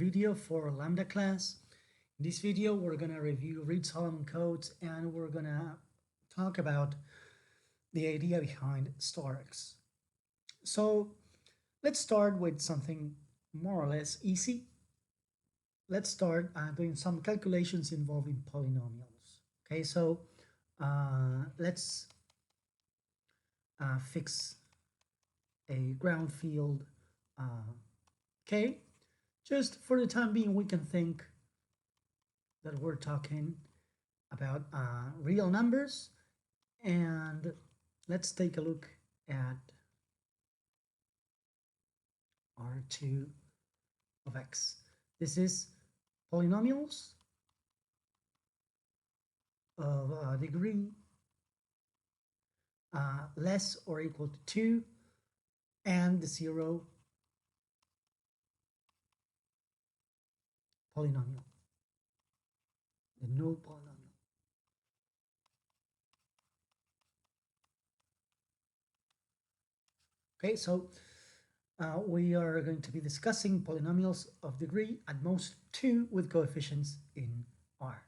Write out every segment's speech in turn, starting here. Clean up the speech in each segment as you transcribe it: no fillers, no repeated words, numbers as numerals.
video for Lambda class. In this video, we're going to review Reed-Solomon codes and we're going to talk about the idea behind STARKS. So let's start with something more or less easy. Let's start doing some calculations involving polynomials. Okay, so let's fix a ground field K. Just for the time being, we can think that we're talking about real numbers, and let's take a look at R2 of x. This is polynomials of degree less or equal to 2 and the 0 polynomial, the null polynomial. Okay, so we are going to be discussing polynomials of degree at most 2 with coefficients in R.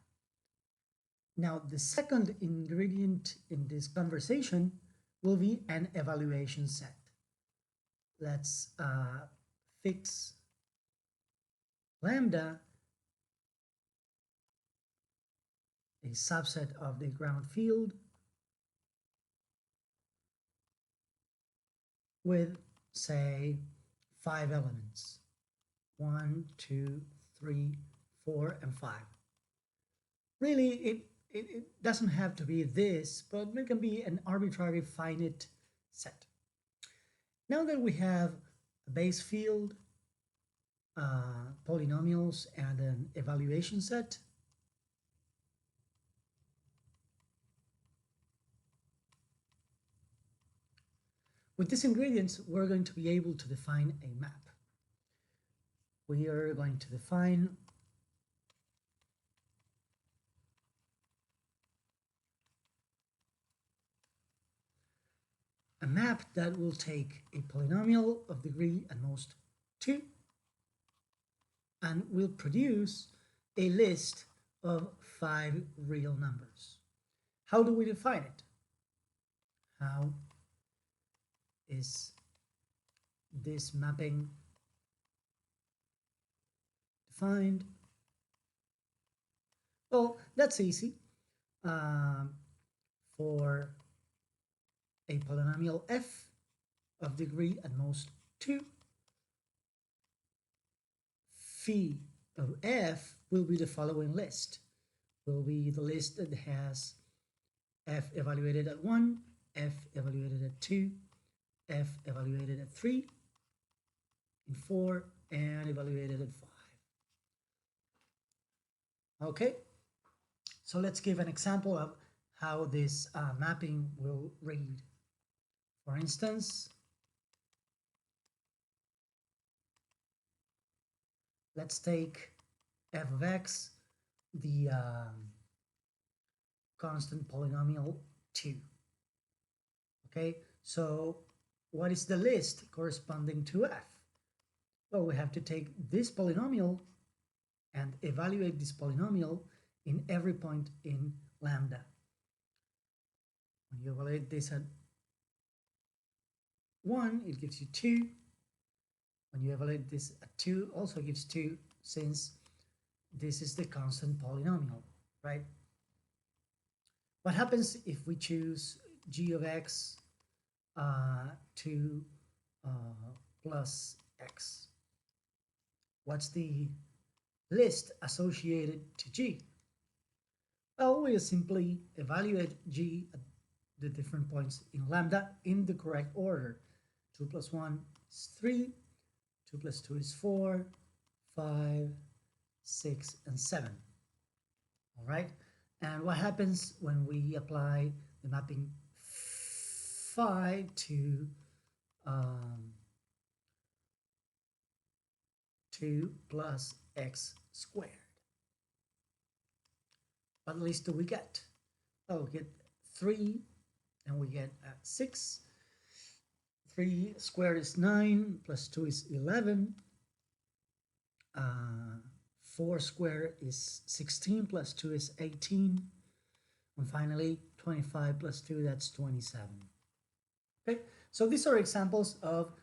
Now, the second ingredient in this conversation will be an evaluation set. Let's fix lambda, a subset of the ground field, with, say, 5 elements. 1, 2, 3, 4, and 5. Really, it doesn't have to be this, but it can be an arbitrary finite set. Now that we have a base field, polynomials, and an evaluation set, with these ingredients, we're going to be able to define a map. We are going to define a map that will take a polynomial of degree at most 2 and will produce a list of 5 real numbers. How do we define it? How is this mapping defined? Well, that's easy. For a polynomial f of degree at most 2, phi of f will be the following list. Will be the list that has f evaluated at 1, f evaluated at 2, f evaluated at 3, and 4, and evaluated at 5. Okay, so let's give an example of how this mapping will read. For instance, let's take f of x, the constant polynomial 2. Okay, so what is the list corresponding to f? Well, we have to take this polynomial and evaluate this polynomial in every point in lambda. When you evaluate this at 1, it gives you 2. When you evaluate this at 2, also gives 2, since this is the constant polynomial, right? What happens if we choose g of x 2 plus x? What's the list associated to g? Well, we simply evaluate g at the different points in lambda in the correct order. 2 plus 1 is 3, 2 plus 2 is 4, 5, 6, and 7. All right, and what happens when we apply the mapping phi to 2 plus x squared? What list do we get? Well, we get 3, and we get 6. 3 squared is 9, plus 2 is 11, 4 squared is 16 plus 2 is 18. And finally, 25 plus 2, that's 27. Okay, so these are examples of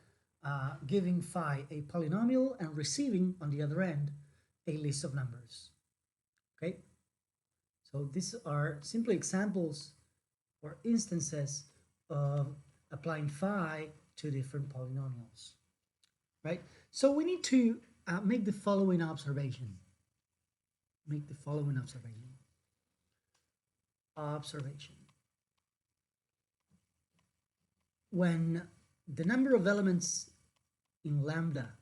giving phi a polynomial and receiving on the other end a list of numbers. Okay, so these are simply examples or instances of applying phi to different polynomials, right? So we need to make the following observation. Make the following observation. When the number of elements in lambda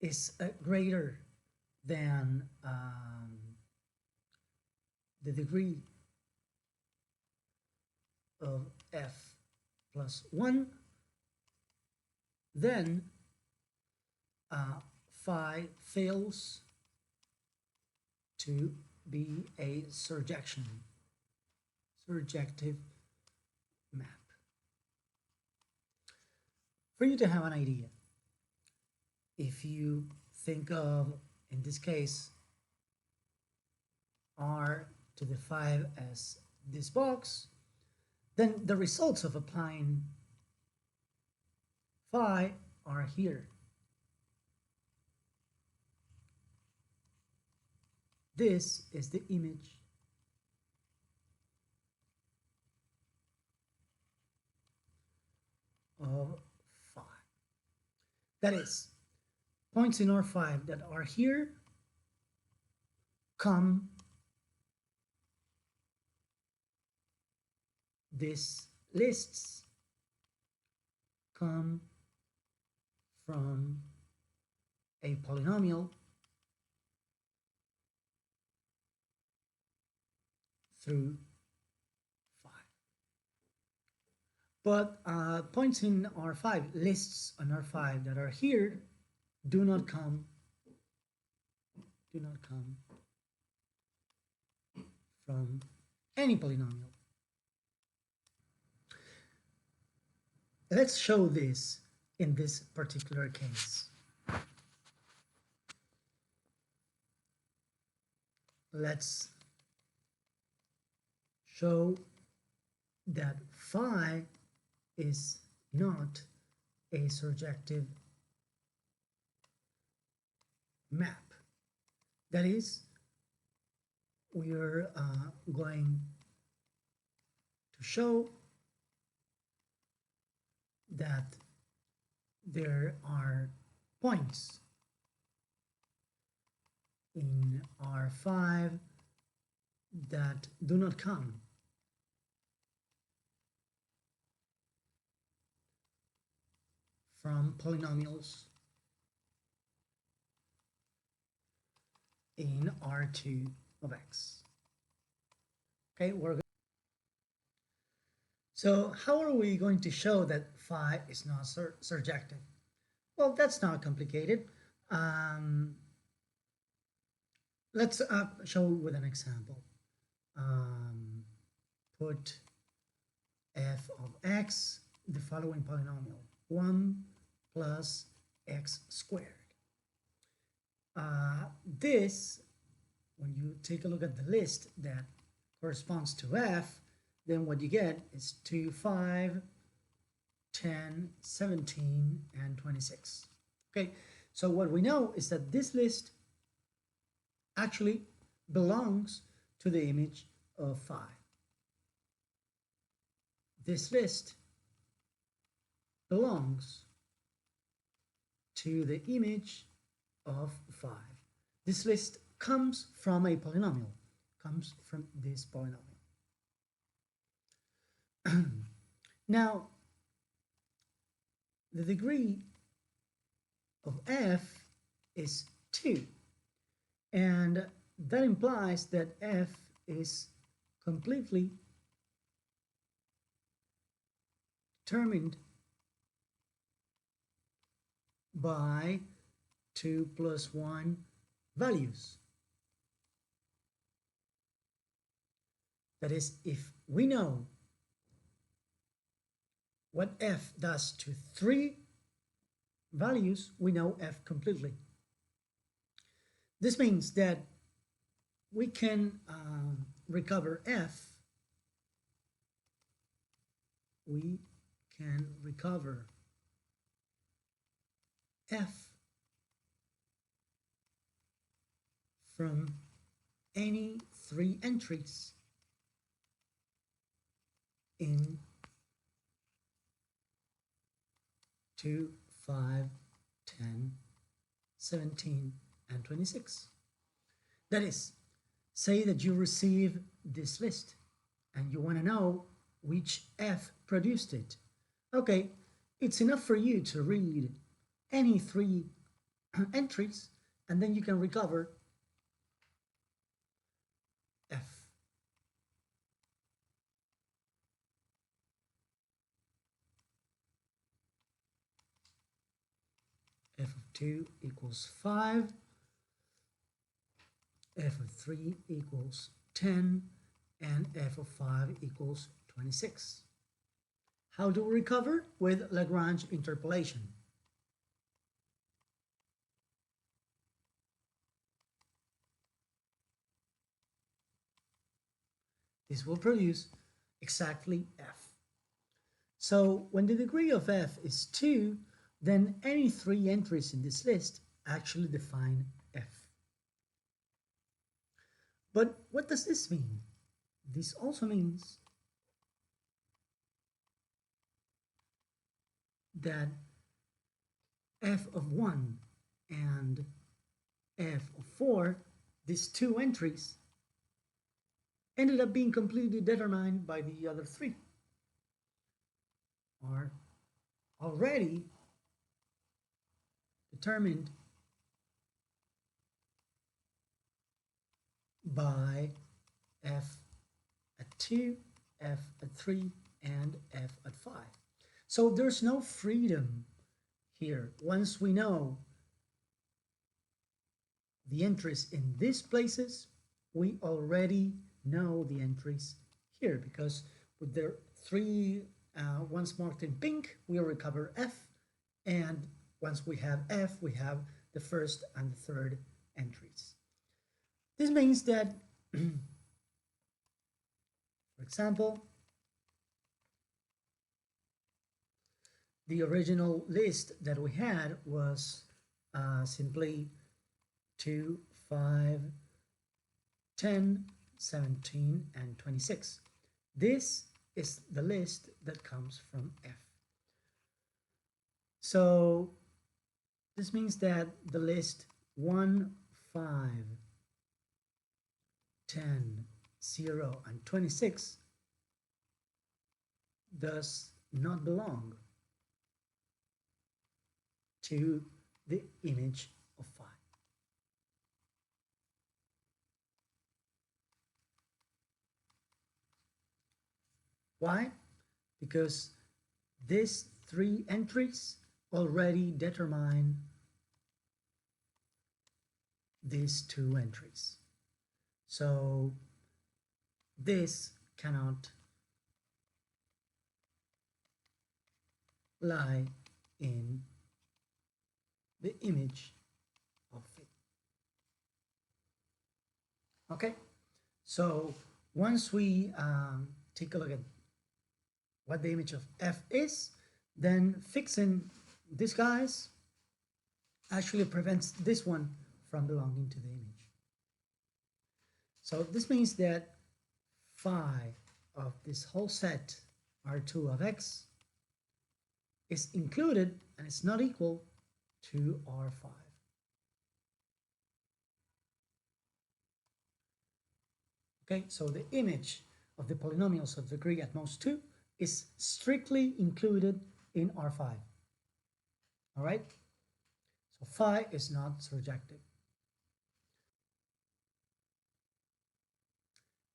is greater than the degree of f plus 1, then phi fails to be a surjective map. For you to have an idea, if you think of, in this case, r to the 5 as this box, then the results of applying phi are here. This is the image of phi. That is, points in R5 that are here come, these lists come from a polynomial through phi. But points in R5, lists on R5 that are here do not come from any polynomial. Let's show this in this particular case. Let's show that phi is not a surjective map. That is, we are going to show that there are points in R5 that do not come from polynomials in R2 of x. Okay, so how are we going to show that phi is not surjective? Well, that's not complicated. Let's show with an example. Put f of x, the following polynomial, 1 plus x squared. This, when you take a look at the list that corresponds to f, then what you get is 2, 5, 10, 17, and 26. Okay, so what we know is that this list actually belongs to the image of phi. This list belongs to the image of 5. This list comes from a polynomial, comes from this polynomial. Now, the degree of f is 2, and that implies that f is completely determined by 2 plus 1 values. That is, if we know what f does to 3 values, we know f completely. This means that we can recover f. We can recover f from any three entries in 2, 5, 10, 17, and 26. That is, say that you receive this list and you want to know which f produced it. Okay, it's enough for you to read any three entries and then you can recover f. F of 2 equals 5, f of 3 equals 10, and f of 5 equals 26. How do we recover? With Lagrange interpolation. This will produce exactly f. So when the degree of f is 2, then any three entries in this list actually define f. But what does this mean? This also means that f of 1 and f of 4, these two entries, ended up being completely determined by the other three, are already determined by f at 2, f at 3, and f at 5. So there's no freedom here. Once we know the entries in these places, we already know the entries here, because with the three ones marked in pink, we recover f, and once we have f, we have the first and the third entries. This means that, for example, the original list that we had was simply 2, 5, 10, 17, and 26. This is the list that comes from F. So this means that the list 1, 5, 10, 0, and 26 does not belong to the image of 5. Why? Because these three entries already determine these two entries. So this cannot lie in the image of it. Okay, so once we take a look at what the image of F is, then fixing these guys actually prevents this one from belonging to the image. So this means that phi of this whole set R2 of x is included and it's not equal to R5. Okay, so the image of the polynomials of degree at most 2 is strictly included in R5. All right? So phi is not surjective.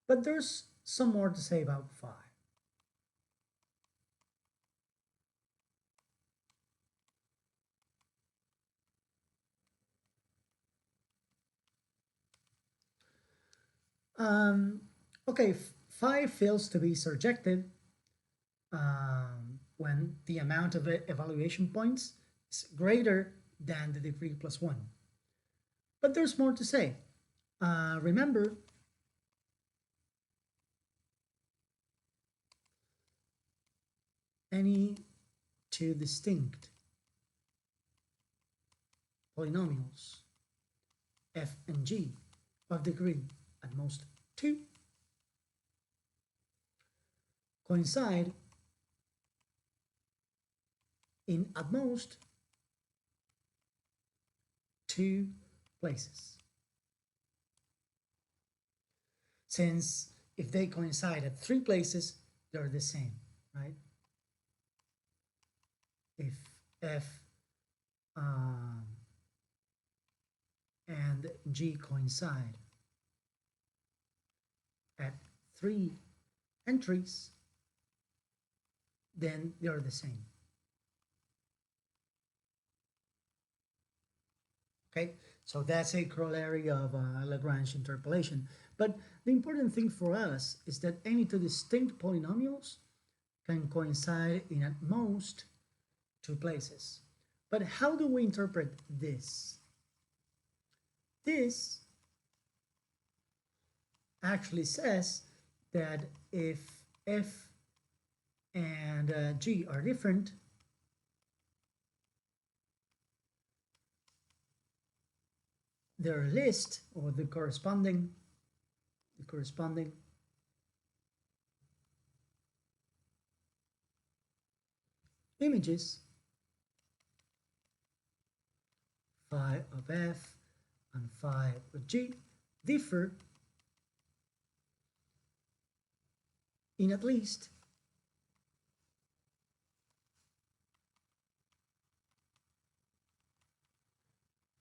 But there's some more to say about phi. Okay, phi fails to be surjective when the amount of evaluation points is greater than the degree plus 1. But there's more to say. Remember, any two distinct polynomials f and g of degree at most 2 coincide in at most 2 places. Since if they coincide at 3 places, they're the same, right? If f and g coincide at 3 entries, then they are the same. Okay, so that's a corollary of Lagrange interpolation. But the important thing for us is that any two distinct polynomials can coincide in at most 2 places. But how do we interpret this? This actually says that if f and g are different, their list or the corresponding images phi of f and phi of g differ in at least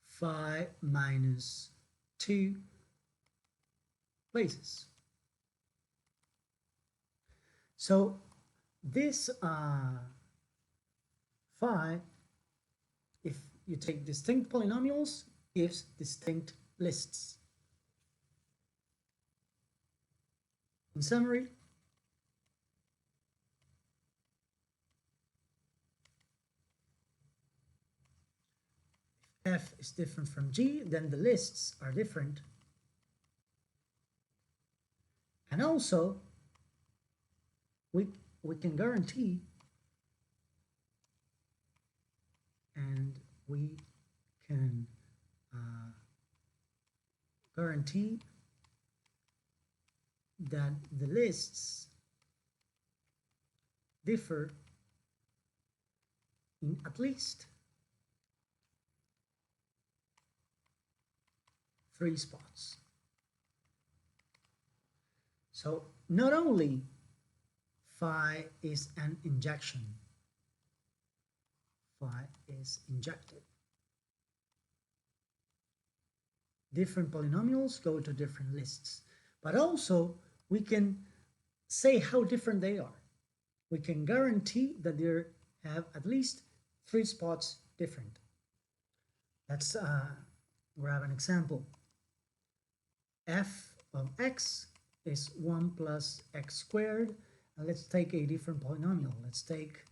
phi minus 2 places. So this phi, if you take distinct polynomials, gives distinct lists. In summary, if f is different from g, then the lists are different. And also, we can guarantee that the lists differ in at least 3 spots. So not only phi is an injection, phi is injected. Different polynomials go to different lists, but also we can say how different they are. We can guarantee that they have at least 3 spots different. Let's grab an example. F of x is 1 plus x squared. And let's take a different polynomial. Let's take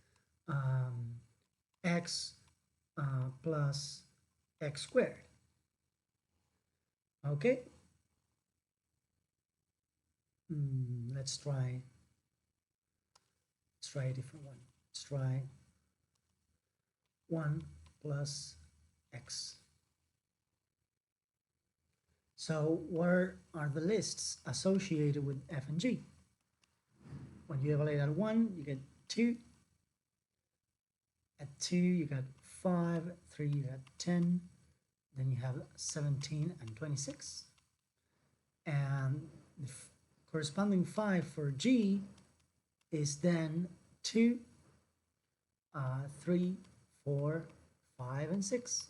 x plus x squared. Okay. Let's try a different one. Let's try 1 plus x. So where are the lists associated with f and g? When you evaluate at 1, you get 2. At 2, you got 5. At 3, you got 10. Then you have 17 and 26. And the corresponding 5 for g is then 2, 3, 4, 5, and 6.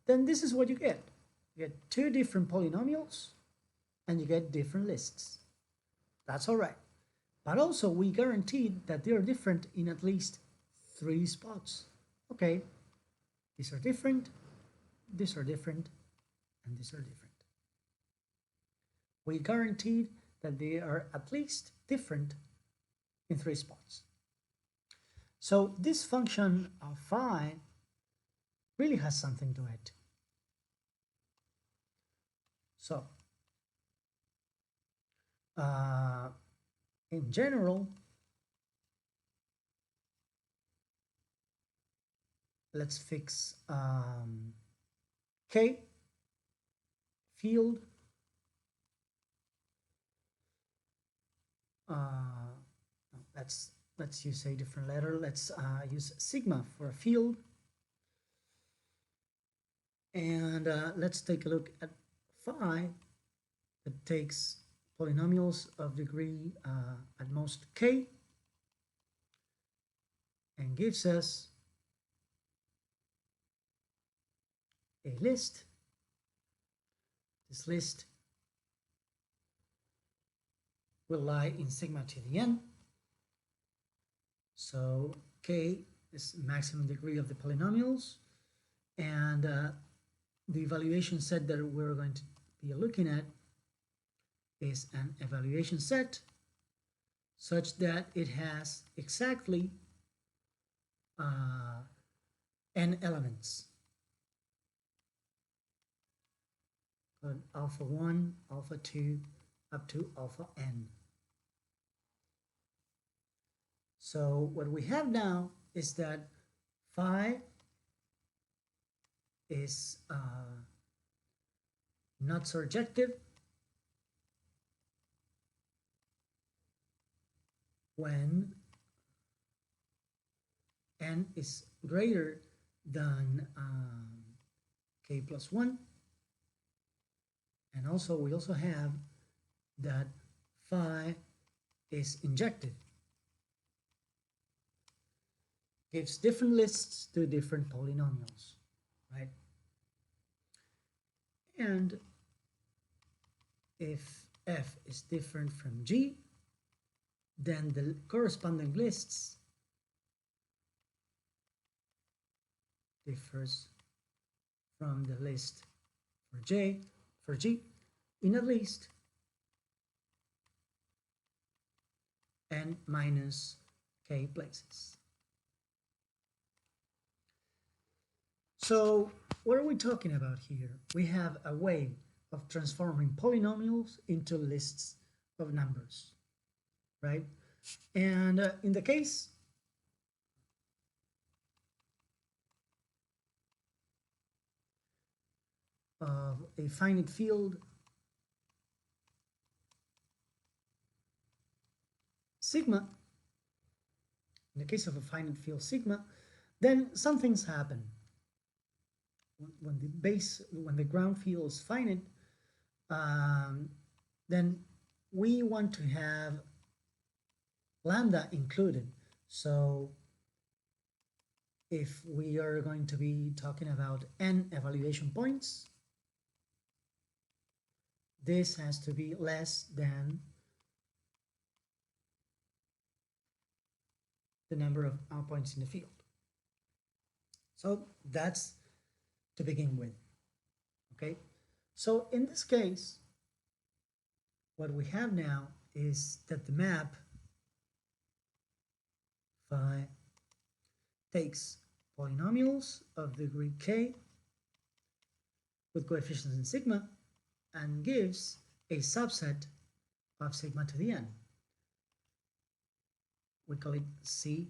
Then this is what you get. You get 2 different polynomials and you get different lists. That's all right. But also we guaranteed that they are different in at least 3 spots. Okay, these are different, and these are different. We guaranteed that they are at least different in 3 spots. So this function of phi really has something to it. So in general, let's fix k field let's use a different letter. Let's use sigma for a field, and let's take a look at phi that takes polynomials of degree at most k and gives us a list. This list will lie in sigma to the n. So k is maximum degree of the polynomials, and the evaluation set that we're going to be looking at is an evaluation set such that it has exactly n elements. Alpha 1, alpha 2, up to alpha n. So what we have now is that phi is not surjective when n is greater than k plus 1. And also we also have that phi is injective. Gives different lists to different polynomials, right? And if f is different from g, then the corresponding lists differs from the list for g in at least n minus k places. So what are we talking about here? We have a way of transforming polynomials into lists of numbers, right? And in the case of a finite field sigma, in the case of a finite field sigma, then some things happen. When the ground field is finite, then we want to have lambda included. So if we are going to be talking about n evaluation points, this has to be less than the number of points in the field. So that's to begin with, okay? So in this case, what we have now is that the map phi takes polynomials of degree k with coefficients in sigma and gives a subset of sigma to the n. We call it C,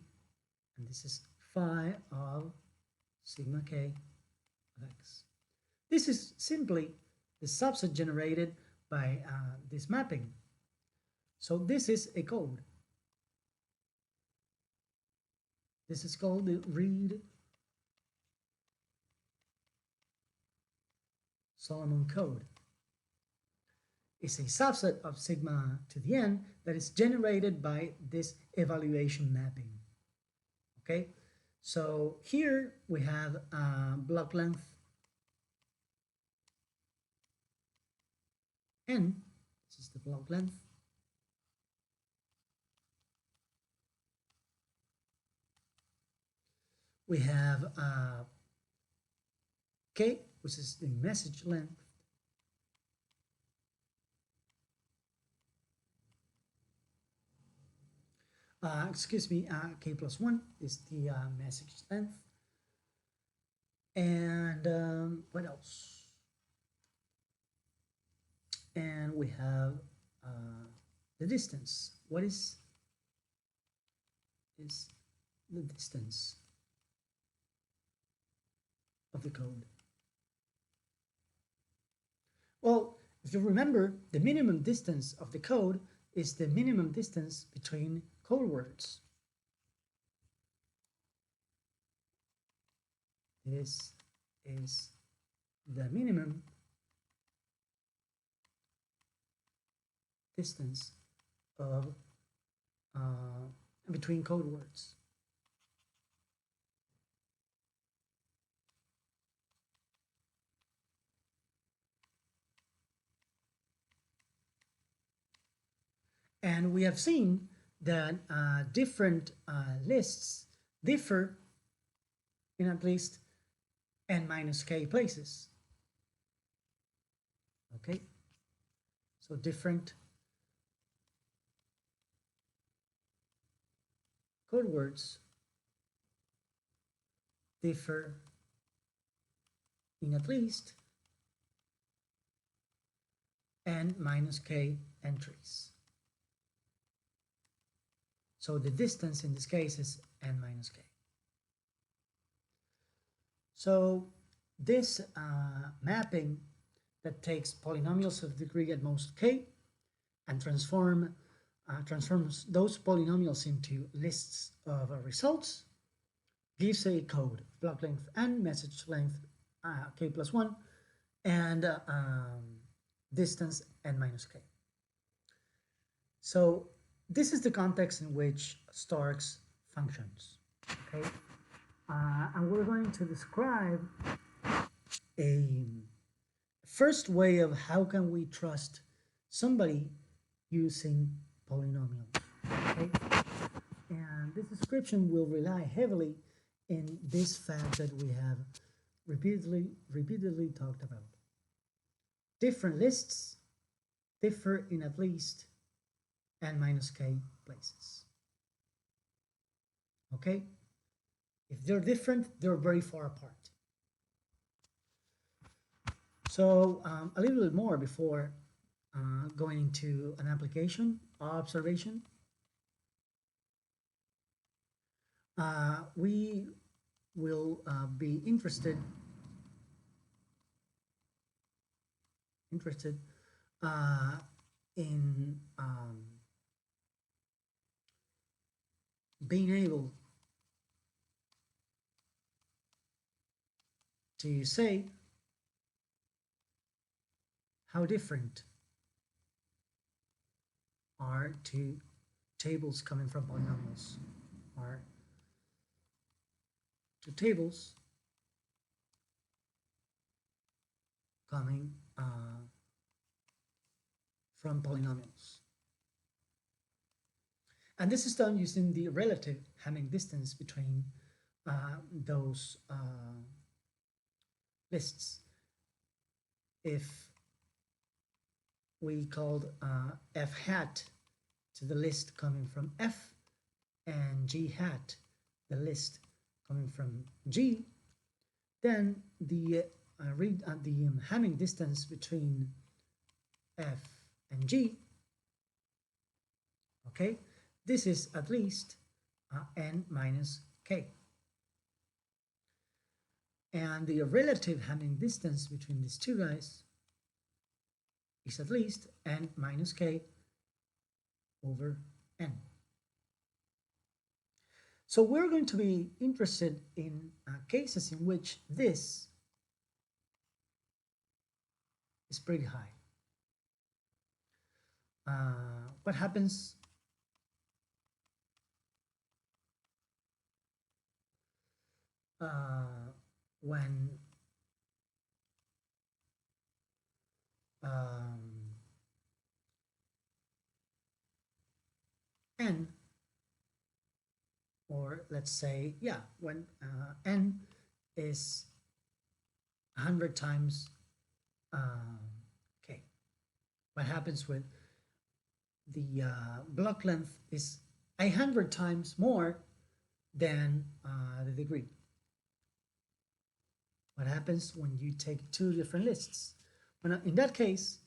and this is phi of sigma k of x. This is simply the subset generated by this mapping. So this is a code. This is called the Reed Solomon code. It's a subset of sigma to the n that is generated by this evaluation mapping. Okay, so here we have block length n. This is the block length. We have k, which is the message length. excuse me, k plus 1 is the message length. And what else? And we have the distance. What is the distance of the code? Well, if you remember, the minimum distance of the code is the minimum distance between code words. This is the minimum distance of between code words. And we have seen that different lists differ in at least n minus k places. Okay, so different code words differ in at least n minus k entries. So the distance in this case is n minus k. So this mapping that takes polynomials of degree at most k and transforms those polynomials into lists of results gives a code, block length n, message length k plus 1, and distance n minus k. So this is the context in which STARKS functions. Okay, and we're going to describe a first way of how can we trust somebody using polynomials. Okay, and this description will rely heavily in this fact that we have repeatedly talked about. Different lists differ in at least n minus k places. Okay, if they're different, they're very far apart. So a little bit more before going into an application observation. We will be interested in being able to say how different are two tables coming from polynomials, are two tables coming from polynomials. And this is done using the relative Hamming distance between those lists. If we called f hat to the list coming from f and g hat the list coming from g, then the Hamming distance between f and g, okay, this is at least n minus k. And the relative Hamming distance between these two guys is at least n minus k over n. So we're going to be interested in cases in which this is pretty high. What happens when n, or let's say, yeah, when n is 100 times k. What happens with the block length is 100 times more than the degree. What happens when you take two different lists? Well, in that case,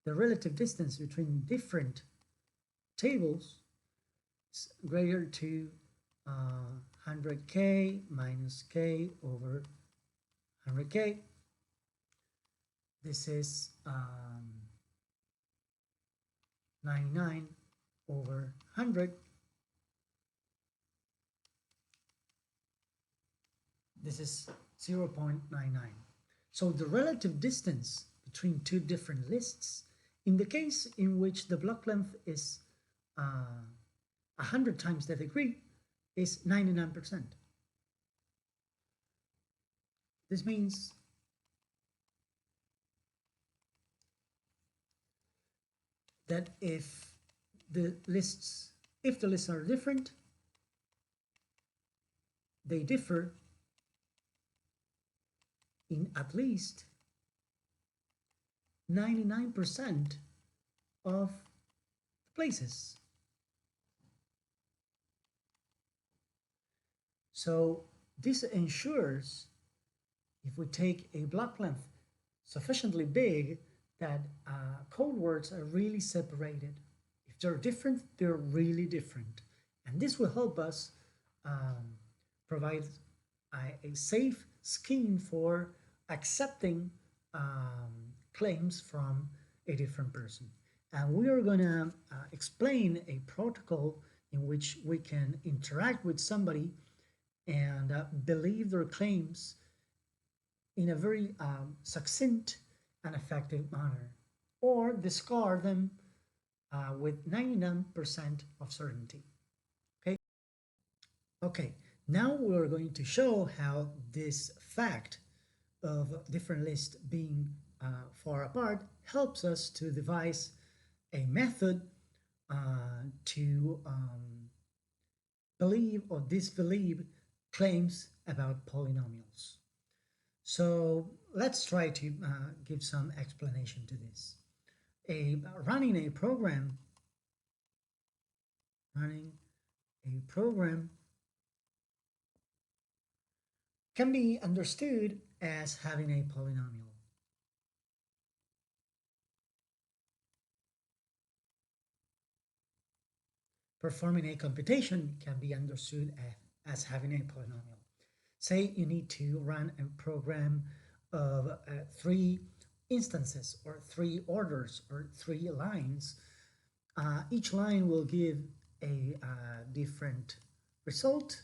the relative distance between different tables is greater to 100k minus k over 100k. This is 99 over 100. This is 0.99. So the relative distance between two different lists, in the case in which the block length is 100 times the degree, is 99%. This means that if the lists are different, they differ in at least 99% of places. So this ensures, if we take a block length sufficiently big, that code words are really separated. If they're different, they're really different. And this will help us provide a safe scheme for accepting claims from a different person. And we are going to explain a protocol in which we can interact with somebody and believe their claims in a very succinct and effective manner, or discard them with 99% of certainty. Okay, now we're going to show how this fact of different lists being far apart helps us to devise a method to believe or disbelieve claims about polynomials. So let's try to give some explanation to this. Running a program can be understood as having a polynomial. Performing a computation can be understood as having a polynomial. Say you need to run a program of 3 instances or 3 orders or 3 lines. Each line will give a different result.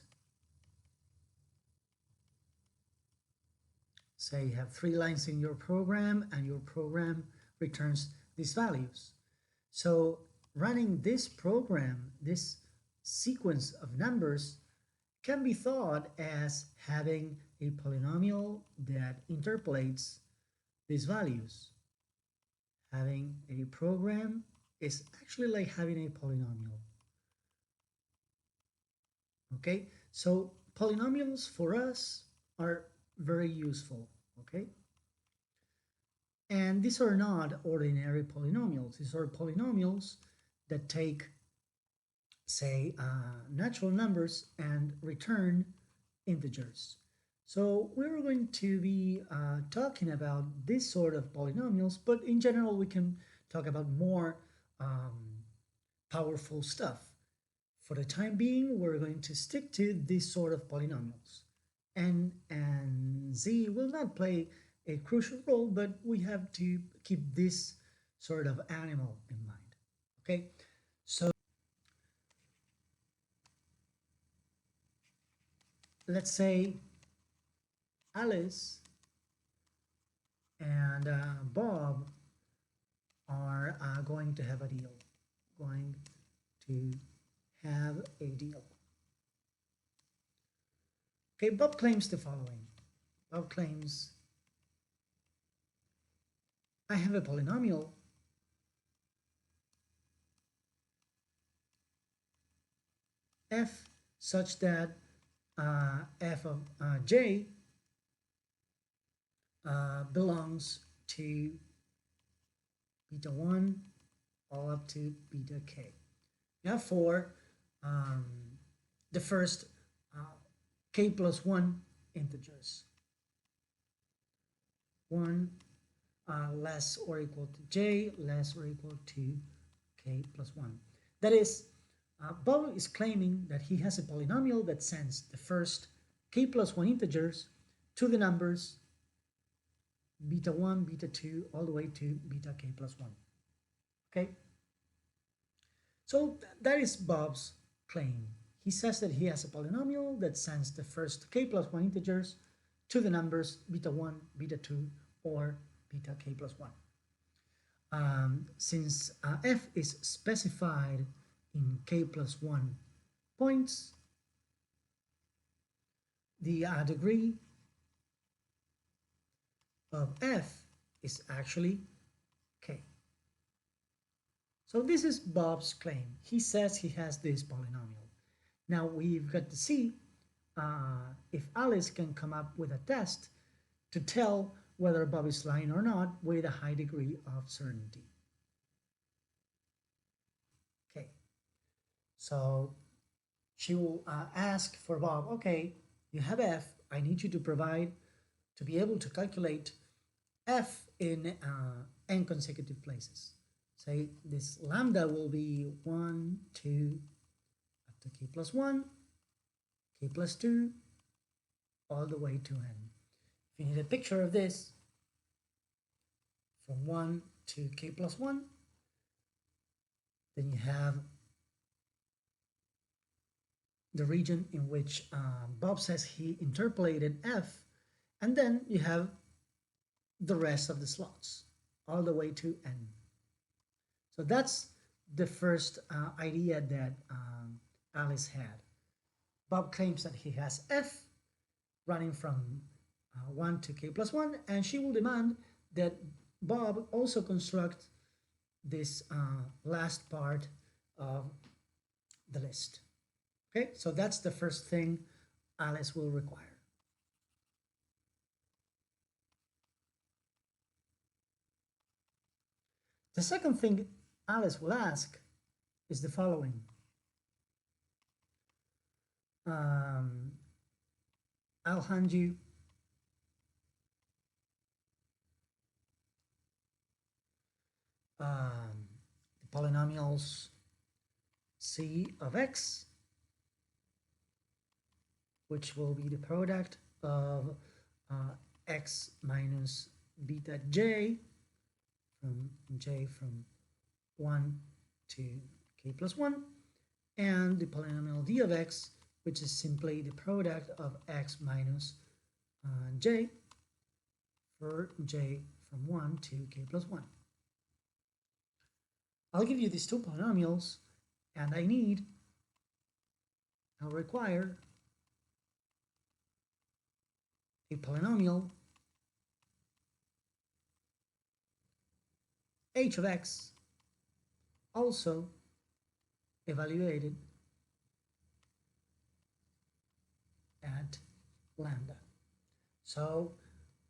Say you have 3 lines in your program and your program returns these values. So running this program, this sequence of numbers, can be thought as having a polynomial that interpolates these values. Having a program is actually like having a polynomial. Okay, so polynomials for us are very useful, okay? And these are not ordinary polynomials. These are polynomials that take, say, natural numbers and return integers. So we're going to be talking about this sort of polynomials, but in general we can talk about more powerful stuff. For the time being, we're going to stick to this sort of polynomials. N and Z will not play a crucial role, but we have to keep this sort of animal in mind. Okay, so let's say Alice and Bob are going to have a deal. Okay, Bob claims the following. Bob claims, I have a polynomial f such that f of j belongs to beta 1 all up to beta k. Now for the first k plus 1 integers. 1 less or equal to j less or equal to k plus 1. That is, Bob is claiming that he has a polynomial that sends the first k plus 1 integers to the numbers beta 1, beta 2, all the way to beta k plus 1. Okay? So that is Bob's claim. He says that he has a polynomial that sends the first k plus 1 integers to the numbers beta 1, beta 2, or beta k plus 1. Since f is specified in k plus 1 points, the degree of f is actually k. So this is Bob's claim. He says he has this polynomial. Now we've got to see if Alice can come up with a test to tell whether Bob is lying or not with a high degree of certainty. Okay, so she will ask for Bob, okay, you have f, I need you to provide, to be able to calculate f in n consecutive places. Say this lambda will be 1, 2, up to k plus 1, k plus 2, all the way to n. If you need a picture of this, from 1 to k plus 1, then you have the region in which Bob says he interpolated f, and then you have the rest of the slots, all the way to n. So that's the first idea that Alice had. Bob claims that he has f running from 1 to k plus 1, and she will demand that Bob also construct this last part of the list. Okay, so that's the first thing Alice will require. The second thing Alice will ask is the following. I'll hand you the polynomials c of x, which will be the product of x minus beta j from 1 to k plus 1, and the polynomial d of x, which is simply the product of x minus j for j from 1 to k plus 1. I'll give you these two polynomials, and I'll require a polynomial h of x also evaluated at lambda. So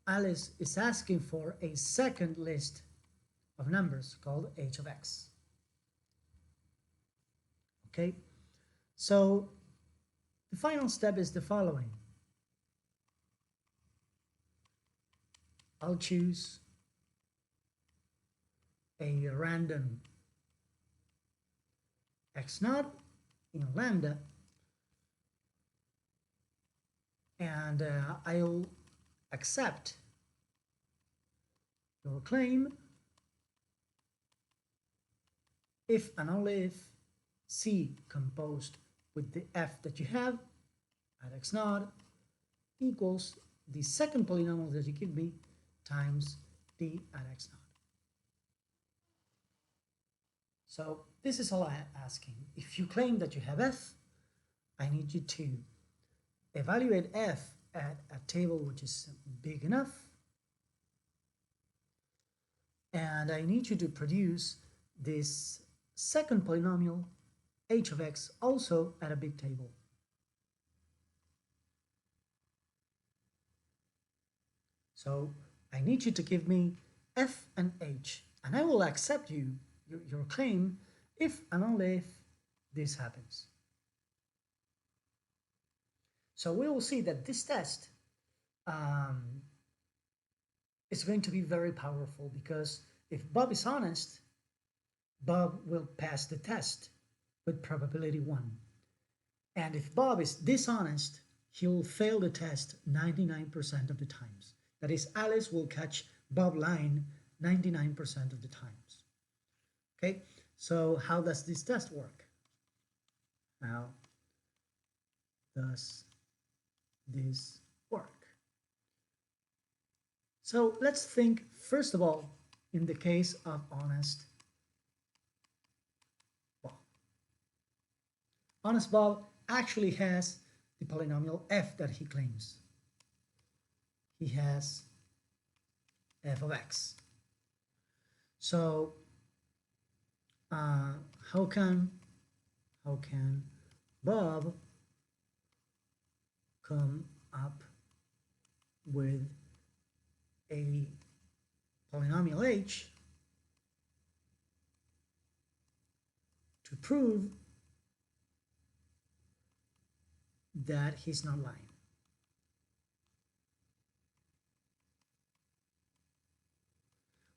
Alice is asking for a second list of numbers called h of x. Okay, so the final step is the following. I'll choose a random x naught in lambda, and I'll accept your claim if and only if c composed with the f that you have at x naught equals the second polynomial that you give me times d at x naught. So this is all I'm asking. If you claim that you have f, I need you to evaluate f at a table which is big enough, and I need you to produce this second polynomial h of x also at a big table. So I need you to give me f and h, and I will accept your claim if and only if this happens. So we will see that this test is going to be very powerful, because if Bob is honest, Bob will pass the test with probability 1. And if Bob is dishonest, he will fail the test 99% of the times. That is, Alice will catch Bob lying 99% of the times. Okay, so how does this test work? How does this work? So let's think, first of all, in the case of honest Bob. Honest Bob actually has the polynomial f that he claims. He has f of x. So how can Bob come up with a polynomial h to prove that he's not lying?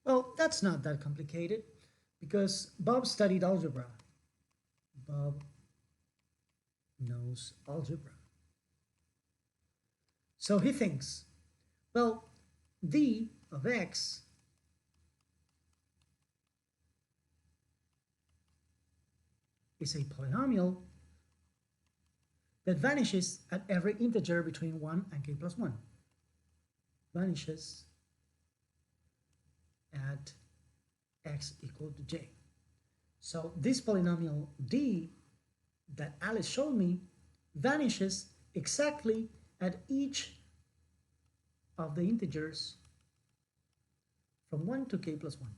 Well, that's not that complicated, because Bob studied algebra. Bob knows algebra. So he thinks, well, d of x is a polynomial that vanishes at every integer between 1 and k plus 1. Vanishes at x equal to j. So this polynomial d that Alice showed me vanishes exactly at each of the integers from 1 to k plus 1.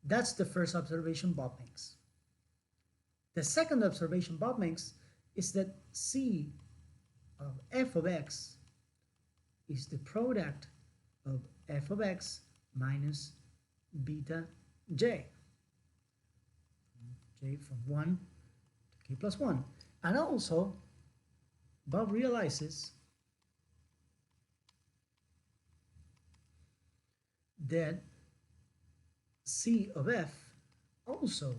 That's the first observation Bob makes. The second observation Bob makes is that c of f of x is the product of f of x minus beta j. J from 1 to k plus 1. And also, Bob realizes that c of f also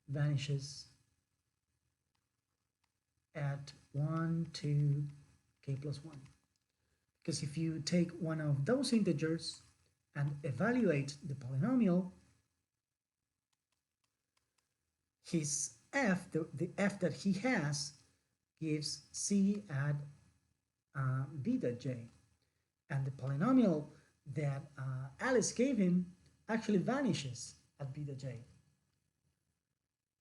vanishes at 1 to k plus 1. Because if you take one of those integers and evaluate the polynomial, his f, the f that he has, gives c at beta j. And the polynomial that Alice gave him actually vanishes at beta j.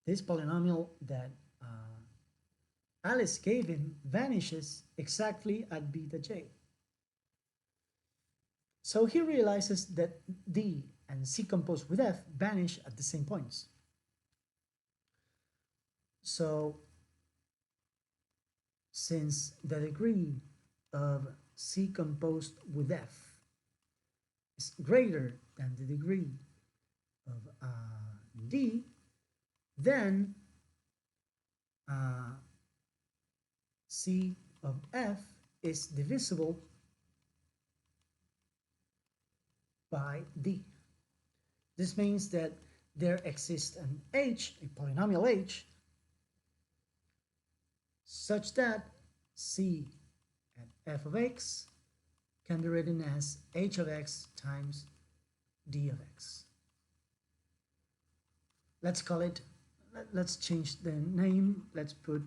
This polynomial that Alice gave him vanishes exactly at beta j. So he realizes that d and c composed with f vanish at the same points. So since the degree of c composed with f is greater than the degree of d, then c of f is divisible by d. This means that there exists an h, a polynomial h, such that c at f of x can be written as h of x times d of x. Let's call it, let's change the name, let's put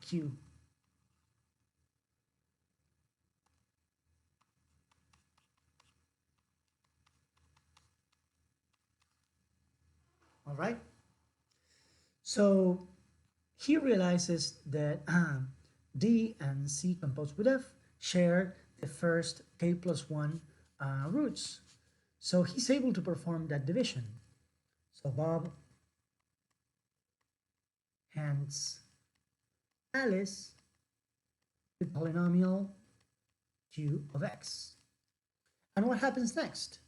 q. All right? So he realizes that d and c composed with f share the first k plus 1 roots. So he's able to perform that division. So Bob hands Alice the polynomial q of x. And what happens next?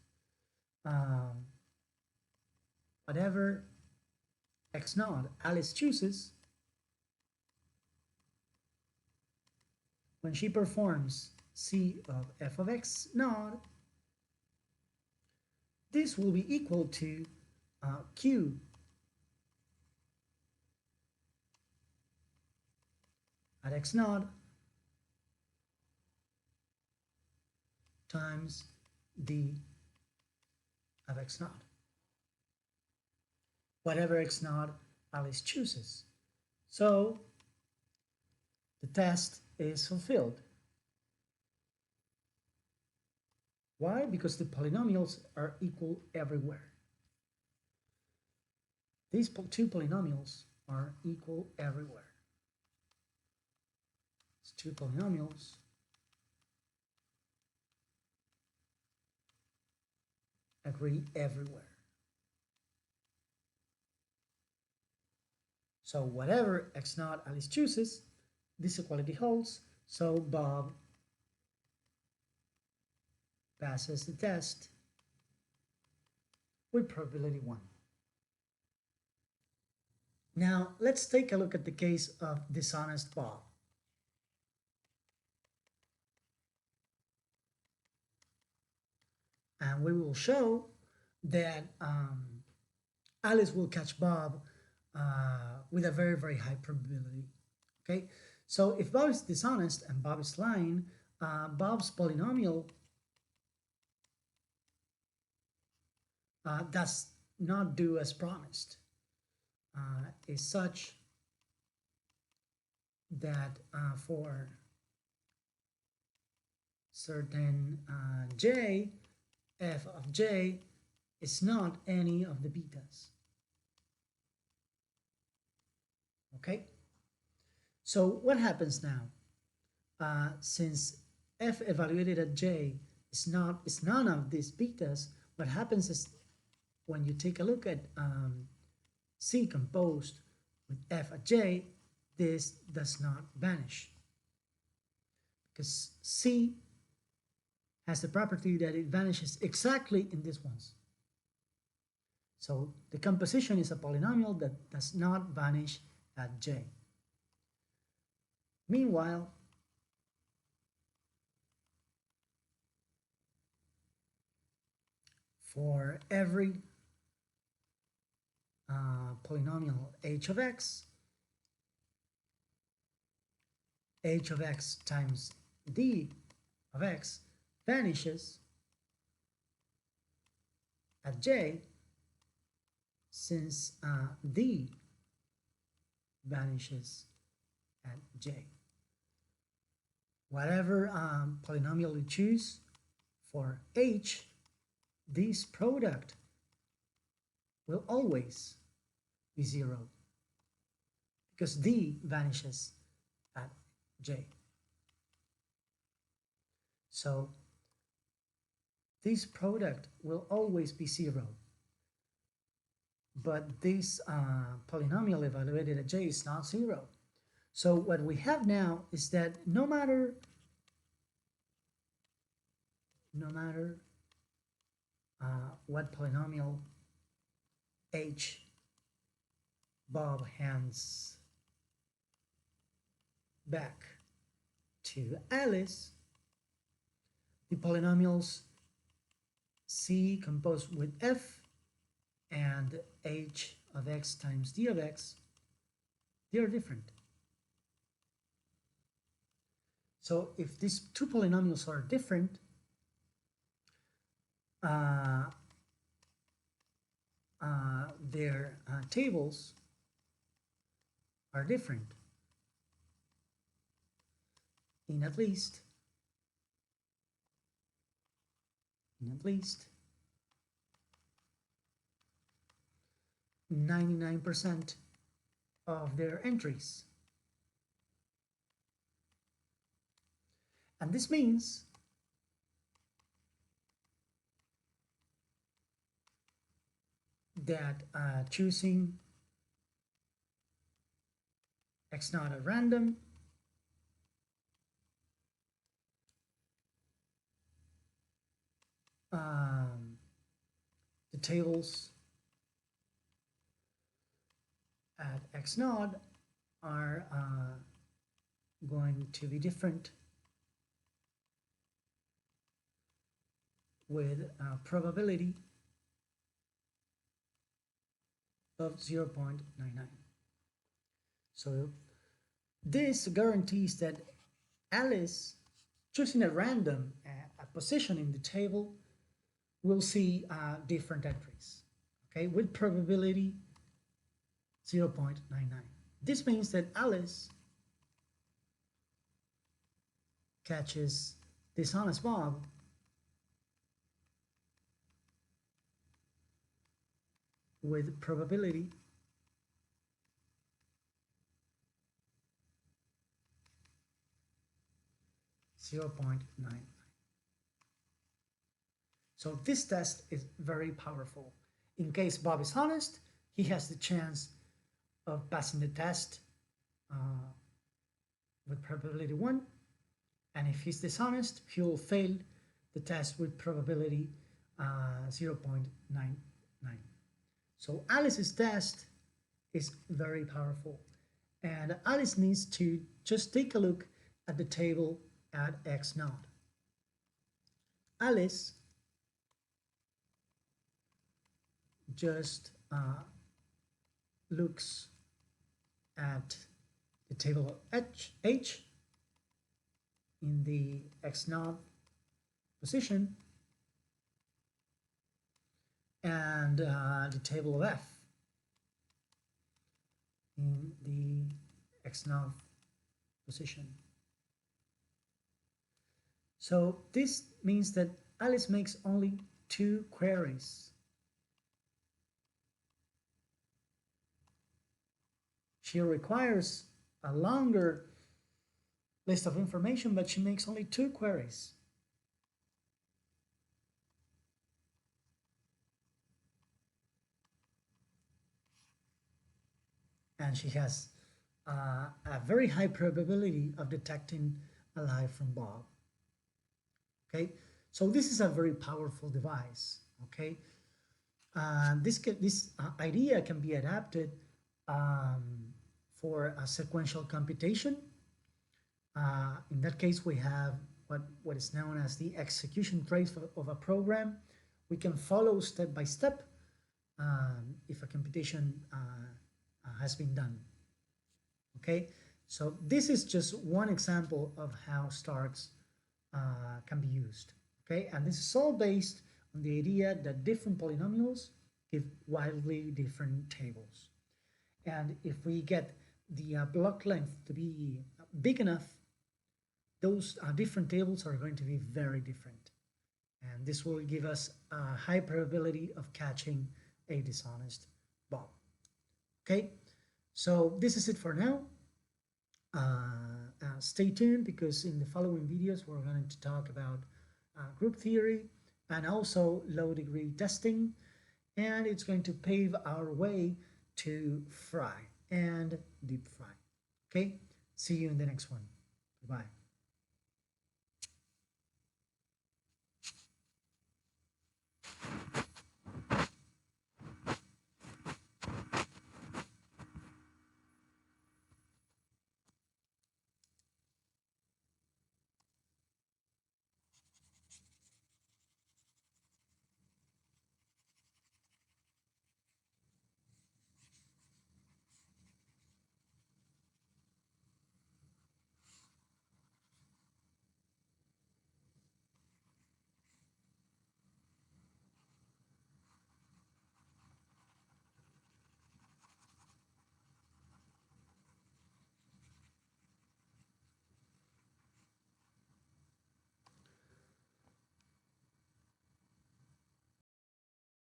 Um, Whatever x naught Alice chooses, when she performs C of f of x naught, this will be equal to Q at x naught times d of x naught. Whatever x naught Alice chooses. So the test is fulfilled. Why? Because the polynomials are equal everywhere. These two polynomials are equal everywhere. These two polynomials agree everywhere. So whatever x naught Alice chooses, this equality holds, so Bob passes the test with probability 1. Now let's take a look at the case of dishonest Bob. And we will show that Alice will catch Bob with a very, very high probability. Okay, so if Bob is dishonest and Bob is lying, Bob's polynomial does not do as promised. Is such that for certain j, f of j is not any of the betas. Okay, so what happens now? Since f evaluated at j is none of these betas, what happens is when you take a look at C composed with f at j, this does not vanish because C has the property that it vanishes exactly in these ones. So the composition is a polynomial that does not vanish at j. Meanwhile, for every polynomial h of x times d of x vanishes at j, since d vanishes at j. Whatever polynomial you choose for h, this product will always be 0 because d vanishes at j. So this product will always be 0. But this polynomial evaluated at j is not 0. So what we have now is that no matter what polynomial h Bob hands back to Alice, the polynomials C composed with f and h of x times d of x, they are different. So if these two polynomials are different, their tables are different in at least 99% of their entries. And this means that choosing x naught at random the tables at x naught are going to be different with a probability of 0.99. So this guarantees that Alice, choosing at random a position in the table, will see different entries, okay, with probability 0.99. This means that Alice catches dishonest Bob with probability 0.99. So this test is very powerful. In case Bob is honest, he has the chance of passing the test with probability 1, and if he's dishonest, he will fail the test with probability 0.99. So Alice's test is very powerful, and Alice needs to just take a look at the table at x naught. Alice just looks at the table of H in the x naught position and the table of F in the x naught position. So this means that Alice makes only 2 queries. She requires a longer list of information, but she makes only 2 queries. And she has a very high probability of detecting a lie from Bob. Okay, so this is a very powerful device. Okay, this idea can be adapted for a sequential computation. In that case, we have what is known as the execution trace of a program. We can follow step by step if a computation has been done. Okay, so this is just one example of how STARKS can be used. Okay, and this is all based on the idea that different polynomials give wildly different tables. And if we get the block length to be big enough, those different tables are going to be very different. And this will give us a high probability of catching a dishonest Bob. Okay, so this is it for now. Stay tuned, because in the following videos we're going to talk about group theory and also low degree testing, and it's going to pave our way to fry and deep fry. Okay, see you in the next one. Bye.